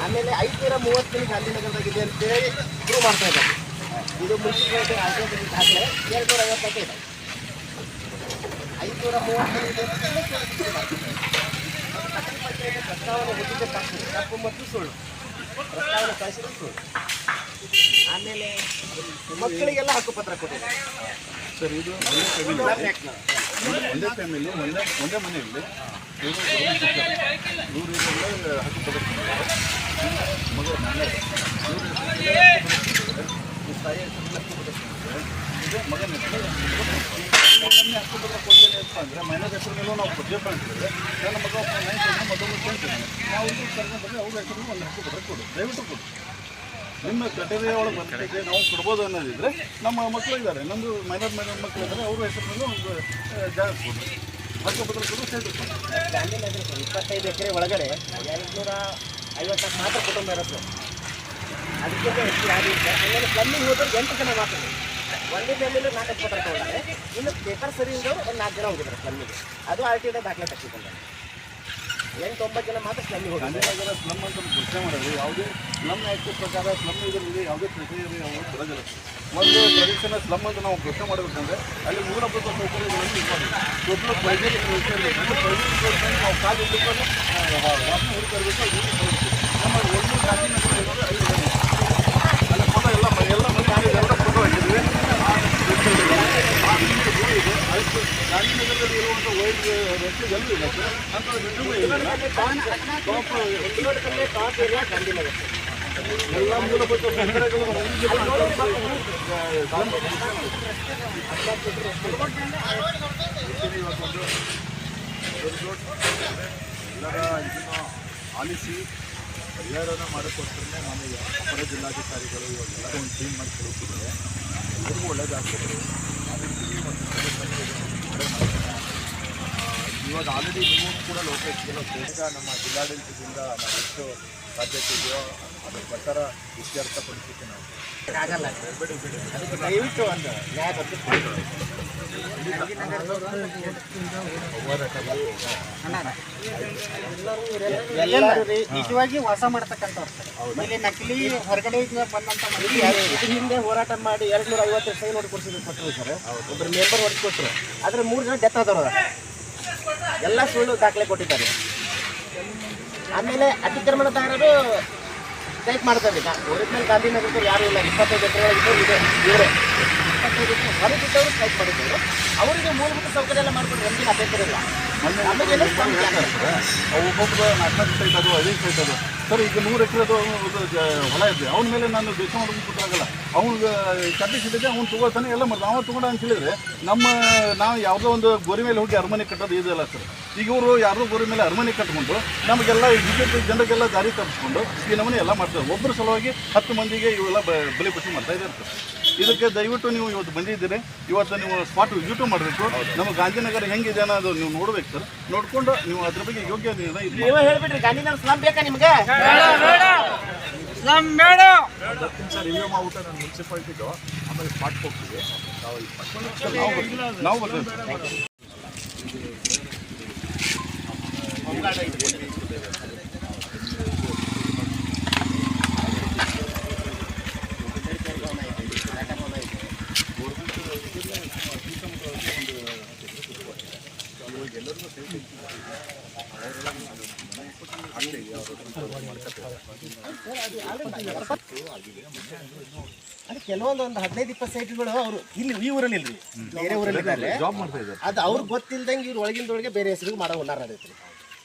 ಆಮೇಲೆ 530 ಗಾಂಧಿನಗರದಾಗಿದೆ ಅಂತೇಳಿ ಪ್ರೂವ್ ಮಾಡ್ತಾ ಇದ್ದಾರೆ. ಇದು ಮುನ್ಸಿಪಾಲಿಟಿ ದಾಖಲೆ 250 ಇದೆ. 530 ಪ್ರಸ್ತಾವನೆ ಹುಟ್ಟಿದ ತಪ್ಪು ಮತ್ತು ಸುಳ್ಳು, ಪ್ರಸ್ತಾವನೆ ಕಳಿಸಿದ ಸುಳ್ಳು. ಆಮೇಲೆ ಮಕ್ಕಳಿಗೆಲ್ಲ ಹಕ್ಕುಪತ್ರ ಕೊಟ್ಟಿದ್ದಾರೆ ಸರ್. ಇದು ಒಂದೇ ಫ್ಯಾಮಿಲಿ ಒಂದೇ ಮನೆಯಲ್ಲಿ ನೂರು ಹಕ್ಕುಪತ್ರ ಮಗ ಮಗನ ಹಕ್ಕುಪತ್ರ ಕೊಡ್ತೇನೆ ಅಂತ ಅಂದರೆ ಮೈನರ್ ಹೆಸರು ಮೇಲೂ ನಾವು ಕೊಡ್ಬೇಕು ಅಂತೇಳಿದ್ರೆ ನನ್ನ ಮಗ ಮತ್ತೊಂದು ಕೇಳ್ತೀನಿ ನಾವು ಕರ್ಕೊಂಡ್ರೆ ಅವ್ರ ಹೆಸರು ಒಂದು ಹಕ್ಕುಪತ್ರ ಕೊಡು, ದಯವಿಟ್ಟು ಕೊಡು. ನಿಮ್ಮ ಕ್ರೈಟೇರಿಯಾ ಒಳಗೆ ಬರ್ತೈತೆ ನಾವು ಕೊಡ್ಬೋದು ಅನ್ನೋದಿದ್ರೆ ನಮ್ಮ ಮಕ್ಕಳು ಇದ್ದಾರೆ, ನಮ್ಮದು ಮೈನರ್ ಮಕ್ಕಳು ಇದ್ದಾರೆ, ಅವ್ರ ಹೆಸರು ಮೇಲೆ ಒಂದು ಜಾಗ ಕೊಡು, ಹಕ್ಕುಪತ್ರ ಕೊಡು, ಸೈಟ್ ಕೊಡು. ಗಾಂಧಿನಗರ 25 ಎಕರೆ ಒಳಗಡೆ 250 ಮಾತ್ರ ಕುಟುಂಬ ಇರುತ್ತೆ. ಅದಕ್ಕಿಂತ ಹೆಚ್ಚು ಯಾರು ಇಲ್ಲ. ಆಮೇಲೆ ಪ್ಲಮ್ಮಿಂಗ್ ಹೋದ್ರೆ 8 ಜನ ಮಾತ್ರ. ಒಂದೇ ಫ್ಯಾಮಿಲಿ 4 ಹಕ್ಕುಪತ್ರ ತೊಗೊಂಡಾರೆ. ಇನ್ನು ಪೇಪರ್ ಸರಿ ಇದ್ದವರು ಒಂದು 4 ಜನ ಹೋಗಿದ್ದಾರೆ ಪ್ಲಮ್ಮಿಗೆ. ಅದು RTO ದಾಖಲೆ ತಕ್ಷಿಕೊಂಡಾರೆ. 8-9 ಜನ ಮಾತ್ರ ಸ್ಲಮ್ಮಿಗೆ ಹೋಗಿದ್ದಾರೆ. ಗಾಂಧಿನಗರ ಸ್ಲಮ್ ಅಂತ ಘೋಷಣೆ ಮಾಡೋದು ಯಾವುದೇ ಸ್ಲಮ್ ಆ್ಯಕ್ಟ್ ಪ್ರಕಾರ ಸ್ಲಮ್ ಇದರಲ್ಲಿ ಯಾವುದೇ ಪ್ರಕ್ರಿಯೆ ನಾವು ಬರೋದಿಲ್ಲ. ಒಂದು ಪ್ರದೇಶನ ಸ್ಲಮ್ ಅಂತ ನಾವು ಘೋಷಣೆ ಮಾಡಬೇಕಂದ್ರೆ ಅಲ್ಲಿ ಮೂಲಭೂತ ಸೌಕರ್ಯಗಳನ್ನು ಇದು ಮಾಡಬೇಕು. ದೊಡ್ಡ ಪ್ರೈವೇಟ್ ನಾವು ಕಾಲು ಇಟ್ಟುಕೊಂಡು ವಾಸನೆ ಹುಡುಕಬೇಕು. ನಮ್ಮ ಒಂದು ಗಾಂಧಿನಗರ ಅಲ್ಲಿ ಫೋಟೋ ಎಲ್ಲ ಫೋಟೋ ಹಾಕಿದ್ವಿ. ಗಾಂಧಿನಗರದಲ್ಲಿ ಇರುವಂಥ ವೈಲ್ಡ್ ರಸ್ತೆ ಎಲ್ಲೂ ಇಲ್ಲ ಸರ್, ಅಂತ ಎಲ್ಲ ಮೂಲಭೂತ ಸೌಕರ್ಯಗಳನ್ನು ಎಲ್ಲರ ಇದನ್ನು ಆಲಿಸಿ ಪರಿಹಾರನ ಮಾಡೋಕ್ಕೋಸ್ಕರನೇ ನಮಗೆ ಅಪರ ಜಿಲ್ಲಾಧಿಕಾರಿಗಳು ಇವಾಗೆಲ್ಲ ಒಂದು ಟೀಮ್ ಮಾಡಿ ಕಳಿಸಿದ್ದಾರೆ. ಎಲ್ಲರಿಗೂ ಒಳ್ಳೆಯದಾಗ್ತದೆ. ಇವಾಗ ಆಲ್ರೆಡಿ ನೀವು ಕೂಡ ಲೋಕಸಭೆಲ್ಲ ಬೇಗ ನಮ್ಮ ಜಿಲ್ಲಾಡಳಿತದಿಂದ ನಾವು ಎಷ್ಟು ಸಾಧ್ಯತೆ ಇದೆಯೋ ಅದರ ಪ್ರಕಾರ ಇತ್ಯರ್ಥಪಡಿಸಲಿಕ್ಕೆ ನಾವು ಆಗಲ್ಲ. ದಯವಿಟ್ಟು ಒಂದು ನ್ಯಾಯ ನಿಜವಾಗಿ ವಾಸ ಮಾಡ್ತಕ್ಕಂಥವ್ರು ಇಲ್ಲಿ ನಕಲಿ ಹೊರಗಡೆ ಬಂದಂತ ಇದು ಹಿಂದೆ ಹೋರಾಟ ಮಾಡಿ 250 ಸೈ ನೋಡಿ ಕೊಟ್ಟರು ಸರ್. ಒಬ್ಬರು ಮೆಂಬರ್ ಹೊಡೆಸ್ಕೊಟ್ರು. ಆದ್ರೆ 3 ಜನ ಡೆತ್ ಆದವರು ಎಲ್ಲ ಸುಳ್ಳು ದಾಖಲೆ ಕೊಟ್ಟಿದ್ದಾರೆ. ಆಮೇಲೆ ಅತಿಕ್ರಮಣದಾರರು ಟೈಪ್ ಮಾಡ್ತಾರೆ. ಒರಿಜಿನಲ್ ಗಾಂಧಿನಗರದವ್ರು ಯಾರು ಇಲ್ಲ. 25 ಎಕರೆ ಇದೆ ಇವರೇ 25 ಎಕರೆ ಹೊರಗಿದ್ದವರು ಟೈಪ್ ಮಾಡಿದ್ದಾರೆ. ಅವರಿಗೆ ಮೂಲಭೂತ ಸೌಕರ್ಯ ಎಲ್ಲ ಮಾಡ್ಕೊಂಡು ನಮಗಿನ ಅಭ್ಯಂತರ ಇಲ್ಲ. ಒಬ್ಬೊಬ್ಬರು 4 ಸೈಟ್ ಅದು 5 ಸೈಟ್ ಅದು ಸರ್. ಈಗ 100 ಎಕರೆದು ಹೊಲ ಇದೆ, ಅವನ ಮೇಲೆ ನಾನು ಬೇಸ ಮಾಡೋದು ಗೊತ್ತಾಗಲ್ಲ. ಅವ್ನಿಗೆ ಕೆಪಾಸಿಟಿ ಇದೆ, ಅವ್ನು ತೊಗೊಳ್ತಾನೆ ಎಲ್ಲ ಮಾಡ್ತಾನೆ. ಅವ್ನು ತೊಗೊಂಡ ಅಂತ ಹೇಳಿದ್ರೆ ನಾವು ಯಾವುದೋ ಒಂದು ಗೋರಿ ಮೇಲೆ ಹೋಗಿ ಅರಮನೆ ಕಟ್ಟೋದು ಇದೆಯಲ್ಲ ಸರ್. ಈಗ ಇವರು ಯಾರೋ ಗೋರಿ ಮೇಲೆ ಅರಮನೆ ಕಟ್ಕೊಂಡು ನಮಗೆಲ್ಲ ಬಿಜೆಪಿ ಜನರಿಗೆಲ್ಲ ದಾರಿ ತಪ್ಪಿಸ್ಕೊಂಡು ಈ ನಮೂನೆ ಎಲ್ಲ ಮಾಡ್ತಾರೆ. ಒಬ್ಬರ ಸಲುವಾಗಿ 10 ಮಂದಿಗೆ ಇವೆಲ್ಲ ಬಲಿಪಶು ಮಾಡ್ತಾ ಇದ್ದಾರೆ ಸರ್. ಇದಕ್ಕೆ ದಯವಿಟ್ಟು ನೀವು ಇವತ್ತು ಬಂದಿದ್ದೀರಿ, ಇವತ್ತು ನೀವು ಸ್ಪಾಟ್ ವಿಸಿಟ್ ಮಾಡಬೇಕು. ನಮ್ಮ ಗಾಂಧಿನಗರ ಹೆಂಗಿದೆ ಅನ್ನೋದು ನೀವು ನೋಡ್ಬೇಕು ಸರ್. ನೋಡ್ಕೊಂಡು ನೀವು ಅದ್ರ ಬಗ್ಗೆ ಯೋಗ್ಯ ನೀವು ಹೇಳ್ಬಿಟ್ರಿ. ಗಾಂಧಿನಗರ ಸ್ಲಮ್ ಬೇಕಾ ನಿಮಗೆ? ಸರ್ ರಿವ್ಯೂ ಮಾಡ್ಬಿಟ್ಟು ನಾನು ಮುನ್ಸಿಪಾಲ್ಟಿದು ಆಮೇಲೆ ಸ್ಪಾಟ್ ಹೋಗ್ತೀವಿ ನಾವು ಬರ್ತೀವಿ. ಎಲ್ಲರಿಗೂ ಅದು ಕೆಲವೊಂದು 15-20 ಸೈಟ್ಗಳು ಅವರು ಇಲ್ಲಿ ಈ ಊರಲ್ಲಿ ಇಲ್ರಿ, ಬೇರೆ ಊರಲ್ಲಿ ಜಾಬ್ ಮಾಡ್ತಾ ಇದ್ದಾರೆ. ಅದು ಅವ್ರಿಗೆ ಗೊತ್ತಿಲ್ದಂಗೆ ಇವ್ರು ಒಳಗಿಂದೊಳಗೆ ಬೇರೆ ಹೆಸರಿಗೆ ಮಾಡೋ ಹುನ್ನಾರ ಆಗೈತ್ರಿ.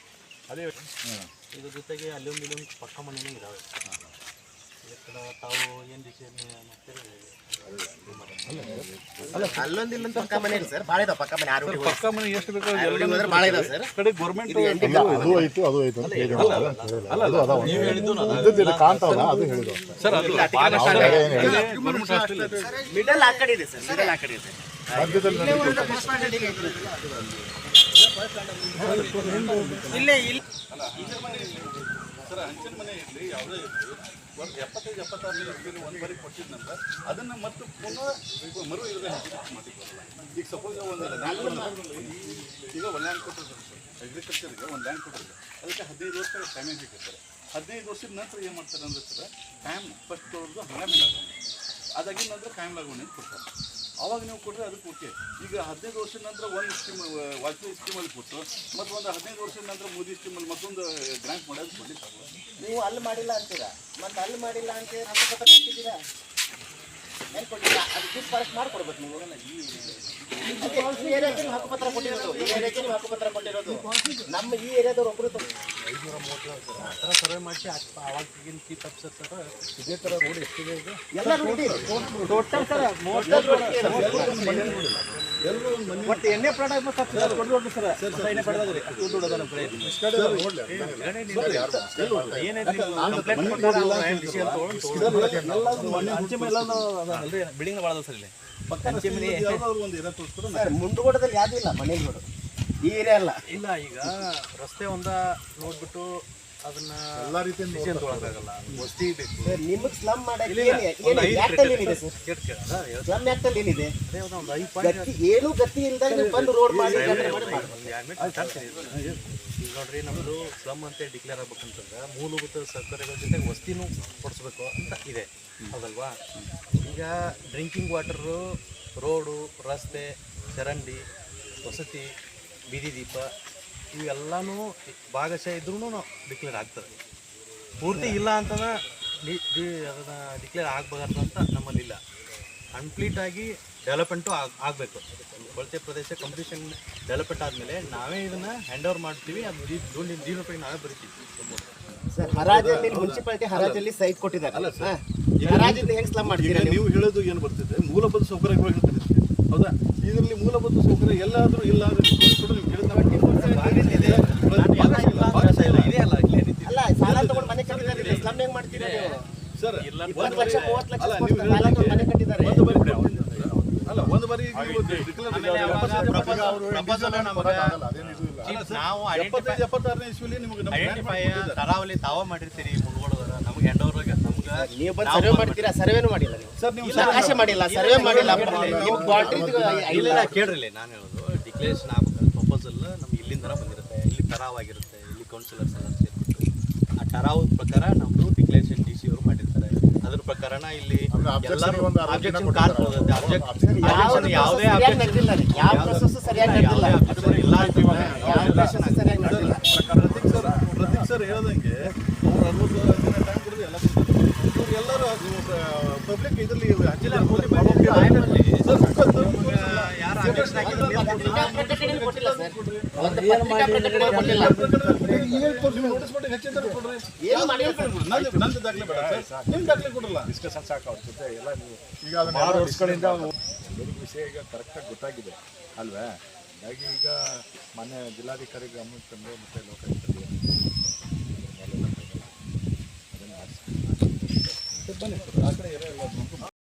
ಅದೇ ಇದ್ರ ಜೊತೆಗೆ ಅಲ್ಲೊಂದು ಪಕ್ಕ ಮನೆಯೂ ಇದಾವೆ. ತಾವು ಏನು ಡಿಸಿಷನ್ ಅಲ್ಲೊಂದಿಲ್ಲ ಪಕ್ಕ ಮನೆ ಇಲ್ಲ ಸರ್, ಭಾಳ ಇದಾವೆ ಪಕ್ಕ ಮನೆ. ಪಕ್ಕ ಮನೆ ಎಷ್ಟು ಬೇಕು ಭಾಳ ಇದಾವೆ ಸರ್. ಕಡೆ ಗೌರ್ಮೆಂಟ್ ಅದು ಆಯ್ತು ಅದು ಆಯ್ತು ಅಂತ ಕಾಣ್ತಾವಲ್ಲ ಅದು ಹೇಳಿದ್ರು ಸರ್. ಅದು ಮಿಡಲ್ ಆ ಕಡೆ ಇದೆ ಸರ್, ಮಿಡಲ್ ಆ ಕಡೆ ಇದೆ. ಇಲ್ಲೇ ಇಲ್ಲ ಸರ್. ಹಂಚಿನ ಮನೆ ಇರಲಿ ಯಾವುದೇ ಇರಲಿ, ಒಂದು 75-76 ಒಂದು ಬಾರಿ ಕೊಟ್ಟಿದ್ದಂತ ಅದನ್ನು ಮತ್ತು ಪುನಃ ಮರು ಇಲ್ಲದೆ ಮಾಡಿಕೊಡಲ್ಲ. ಈಗ ಸಪೋಸ್ ಒಂದು ಈಗ ಒಳ್ಳೆ ಕೊಟ್ಟಿರ್ತಾರೆ ಸರ್. ಅಗ್ರಿಕಲ್ಚರ್ಗೆ ಒಂದು ಲ್ಯಾಂಡ್ ಕೊಟ್ಟಿರ್ತಾರೆ, ಅದಕ್ಕೆ 15 ವರ್ಷ ಟೈಮಿಂಗ್ ಸಿಕ್ಕಿರ್ತಾರೆ. 15 ವರ್ಷದ ನಂತರ ಏನು ಮಾಡ್ತಾರೆ ಅಂದ್ರೆ ಸರ್, ಟೈಮ್ ಫಸ್ಟ್ ಅವ್ರದ್ದು ಹಂಗಾಮಿ ಲಾಗಣೆ, ಅದಾಗಿನ ನಂತರ ಕಾಯಂ ಲಾಗಣೆ ಅಂತ ಕೊಡ್ತಾರೆ. ಅವಾಗ ನೀವು ಕೊಟ್ಟರೆ ಅದಕ್ಕೆ ಓಕೆ. ಈಗ 15 ವರ್ಷದ ನಂತರ ಒಂದು ಸ್ಕೀಮ್ ವಾಜಪೇಯಿ ಸ್ಕೀಮಲ್ಲಿ ಕೊಟ್ಟು, ಮತ್ತು ಒಂದು 15 ವರ್ಷದ ನಂತರ ಮೋದಿ ಸ್ಕೀಮಲ್ಲಿ ಮತ್ತೊಂದು ಗ್ರಾಂಟ್ ಮಾಡೋದು ಕೊಡ್ಲಿಕ್ಕೆ ಆಗೋಲ್ಲ. ನೀವು ಅಲ್ಲಿ ಮಾಡಿಲ್ಲ ಅಂತೀರಾ, ಮತ್ತು ಅಲ್ಲಿ ಮಾಡಿಲ್ಲ ಅಂತ ಹಕ್ಕುಪತ್ರ ಕೊಟ್ಟಿದ್ದೀರಾ, ಏನು ಕೊಟ್ಟಿಲ್ಲ, ಅದಕ್ಕೆ ಫಾರೆಸ್ಟ್ ಮಾಡಿಕೊಡ್ಬೇಕು ನೀವು. ಈ ಏರಿಯಾಕ್ಕೆ ನೀವು ಹಕ್ಕುಪತ್ರ ಕೊಟ್ಟಿರೋದು, ಈ ಏರಿಯಾಕ್ಕೆ ನೀವು ಹಕ್ಕುಪತ್ರ ಕೊಟ್ಟಿರೋದು. ನಮ್ಮ ಈ ಏರಿಯಾದವ್ರು ಒಬ್ಬರು 530 ಆ ಥರ ಸರ್ವೆ ಮಾಡಿಸಿ ಅವಾಗ ಈಗಿನ ಕೀ ತಪ್ಪಿಸರ್ ಸರ್ ಇದೇ ಥರ ರೋಡ್ ಎಷ್ಟಿದೆ ಈಗ ಎಲ್ಲ ನೋಡಿ ಟೋಟಲ್ ಸರ್ ಬಟ್ ಎಣ್ಣೆ ಪ್ರಾಡಕ್ಟ್ ಸರ್ ಕೊಡ್ಬೋದು ಸರ್ ಎಣ್ಣೆ ಪ್ರಾಡಕ್ಟ್ ಅಷ್ಟು ದುಡ್ಡು ಅದ ನಮ್ಮ ಕಡೆ ಹಂಚೆ ಮೇಲೆ ಅದಲ್ರಿ ಬಿಲ್ಡಿಂಗ್ ಭಾಳ ಅದ ಸರ್ ಇಲ್ಲಿ ಹಂಚೆ ಮನೆ ಒಂದು ಏರಿಯಾ ತೋರಿಸ್ತಾರೆ. ಸರ್ ಮುಂಡಗೋಡದಲ್ಲಿ ಯಾವುದೂ ಇಲ್ಲ ಮನೆಗಳು, ಈ ಏರಿಯಾ ಅಲ್ಲ. ಇಲ್ಲ ಈಗ ರಸ್ತೆ ಒಂದ ನೋಡ್ಬಿಟ್ಟು ಅದನ್ನ ಎಲ್ಲ ರೀತಿಯಿಂದ ಡಿಸಿಷನ್ ತೊಗೊಳಕ್ಕಾಗಲ್ಲ, ವಸ್ತಿ ಬೇಕು. ಸರ್ ನಿಮಗೆ ಸ್ಲಮ್ ಮಾಡಕ್ಕೆ ಒಂದು 5 ಆ್ಯಕ್ಟಲ್ಲಿ ಏನಿದೆ ಸರ್? ಕೇಳ್ದ ಸ್ಲಮ್ ಆ್ಯಕ್ಟಲ್ಲಿ ಏನಿದೆ? ಅದೇ ಒಂದು 5 ಪಾಯಿಂಟ್ ಗತಿ ಏನು ಗತಿ ಇಲ್ದಾಗ ನೀವು ಬಂದು ರೋಡ್ ಮಾಡಿ ಗಟ್ರ ಮಾಡಿ ಮಾಡ್ಬೋದು. ಈಗ ನೋಡ್ರಿ ನಮ್ಮದು ಸ್ಲಮ್ ಅಂತ ಡಿಕ್ಲೇರ್ ಆಗ್ಬೇಕಂತಂದ್ರೆ ಮೂಲಭೂತ ಸೌಕರ್ಯಗಳ ಜೊತೆಗೆ ವಸ್ತಿನೂ ಕೊಡಿಸ್ಬೇಕು ಅಂತ ಇದೆ, ಹೌದಲ್ವಾ? ಈಗ ಡ್ರಿಂಕಿಂಗ್ ವಾಟರು, ರೋಡು, ರಸ್ತೆ, ಚರಂಡಿ, ವಸತಿ, ಬೀದಿ ದೀಪ ಇವೆಲ್ಲನೂ ಭಾಗಶಃ ಇದ್ರೂ ನಾವು ಡಿಕ್ಲೇರ್ ಆಗ್ತದೆ. ಪೂರ್ತಿ ಇಲ್ಲ ಅಂತಂದ್ರೆ ಅದನ್ನು ಡಿಕ್ಲೇರ್ ಆಗಬಾರ್ದು ಅಂತ ನಮ್ಮಲ್ಲಿಲ್ಲ. ಕಂಪ್ಲೀಟಾಗಿ ಡೆವಲಪ್ಮೆಂಟು ಆಗಬೇಕು. ಕೊಳಚೆ ಪ್ರದೇಶ ಕಂಪ್ಲೀಷನ್ ಡೆವಲಪ್ಮೆಂಟ್ ಆದಮೇಲೆ ನಾವೇ ಇದನ್ನು ಹ್ಯಾಂಡ್ ಓವರ್ ಮಾಡ್ತೀವಿ. ಅದು ಜೀವನೋಪಾಯ ನಾವೇ ಬರೀತೀವಿ. ಸರ್ ಹರಾಜಲ್ಲಿ ಮುನ್ಸಿಪಾಲಿಟಿ ಹರಾಜಲ್ಲಿ ಸೈಟ್ ಕೊಟ್ಟಿದ್ದಾರೆ, ಅಲ್ಲ ಸರ್, ಹರಾಜಿಂದ ಹೆಂಗೆ ಸ್ಲಮ್ ಈಗ ಮಾಡ್ತೀರಾ ನೀವು ಹೇಳೋದು ಏನು ಬರ್ತಿದೆ, ಮೂಲಭೂತ ಸೌಕರ್ಯಗಳು ಹೇಳ್ತಾರೆ, ಹೌದಾ? ಇದರಲ್ಲಿ ಮೂಲಭೂತ ಸೌಕರ್ಯ ಎಲ್ಲಾದರೂ ಇಲ್ಲ ಅಂದ್ರೆ ನೀವು ಕೇಳ್ತಾರೆ. ಅಲ್ಲ ಸಾಲ ತಗೊಂಡು ಮನೆ ಕಟ್ಟಿದ್ದಾರೆ, ಸ್ಲಮ್ ಹೆಂಗ್ ಮಾಡ್ತೀರಾ ನೀವು? ಸರ್ 20 ಲಕ್ಷ 30 ಲಕ್ಷ ಅಲ್ಲ, ಕೊಟ್ಟು ಸಾಲ ತಗೊಂಡು ಮನೆ ಕಟ್ಟಿದ್ದಾರೆ. ಒಂದು ಬಾರಿ ನಾವು 75-76 ಇಸ್ವಿಲಿ ನಿಮಗೆ ಕರಾವಳಿ ತಾವ ಮಾಡಿರ್ತೀರಿ ಮುಂದ್ಗಡೆ ನಮ್ಗೆ ಹ್ಯಾಂಡ್ ಓವರ್ ನಮ್ಗೆ ನೀವು ಬಂದು ಸರ್ವೆ ಮಾಡ್ತೀರಾ? ಸರ್ವೆನೂ ಮಾಡಿಲ್ಲ ನೀವು. ಸರ್ ನೀವು ನಕಾಶೆ ಮಾಡಿಲ್ಲ, ಸರ್ವೆ ಮಾಡಿಲ್ಲ. ನಿಮ್ಮ ಕ್ವಾರ್ಟರ್ ಇಲ್ಲ ಕೇಳ್ರಿ, ನಾನು ಹೇಳೋದು ಡಿಕ್ಲೇರೇಷನ್ ಆಗ್ಬೇಕಂದ್ರೆ ಪ್ರಪೋಸಲ್ ನಮ್ಗೆ ಇಲ್ಲಿಂದ ಬಂದಿರುತ್ತೆ, ಇಲ್ಲಿ ಕರಾವ್ ಆಗಿರುತ್ತೆ, ಇಲ್ಲಿ ಕೌನ್ಸಿಲರ್ಸ್ ಎಲ್ಲ ಸೇರ್ಬಿಟ್ಟು ಆ ಕರಾವ್ ಪ್ರಕಾರ ನಮ್ಮದು ಡಿಕ್ಲೇರೇಷನ್ DC ಅವರು ಮಾಡಿರ್ತಾರೆ. ಅದ್ರ ಪ್ರಕಾರನ ಇಲ್ಲಿ ಎಲ್ಲರೂ ಅಬ್ಜೆಕ್ಷನ್ ಕಾರ್ಡ್ ಹೋಗುತ್ತೆ. ಅಬ್ಜೆಕ್ಷನ್ ಯಾವುದೇ ಯಾವ ಪ್ರೊಸೆಸ್ ಸರಿಯಾಗಿ ನಡೆದಿಲ್ಲ. ಪ್ರತೀಕ್ ಸರ್ ಹೇಳದಂಗೆ ಅವ್ರು 60 ದಿನ ಟೈಮ್ ಕೊಡೋದು ಎಲ್ಲ ಇವ್ರು ಎಲ್ಲರೂ ಪಬ್ಲಿಕ್ ಇದರಲ್ಲಿ ನಂದು ದಾಖಲೆ ಬೇಡ ಸರ್, ನಿಮ್ಮ ದಾಖಲೆ ಕೊಡಲ್ಲ. ಡಿಸ್ಕಷನ್ ಸಾಕು ಅವ್ರ ಜೊತೆ ಎಲ್ಲ ನೀವು ಈಗ ಅದನ್ನ 6 ವರ್ಷಗಳಿಂದ ಬೆಳಗ್ಗೆ ವಿಷಯ ಈಗ ಕರೆಕ್ಟಾಗಿ ಗೊತ್ತಾಗಿದೆ ಅಲ್ವೇ? ಹಾಗಾಗಿ ಈಗ ಮೊನ್ನೆ ಜಿಲ್ಲಾಧಿಕಾರಿ ಗಮನಕ್ಕೆ ತಂದು ಮತ್ತು ಲೋಕಾಯುಕ್ತರಿಗೆ ಅದನ್ನು ಮಾಡಿಸಿ ಬನ್ನಿ ಸರ್, ಆ ಕಡೆ ಎಲ್ಲ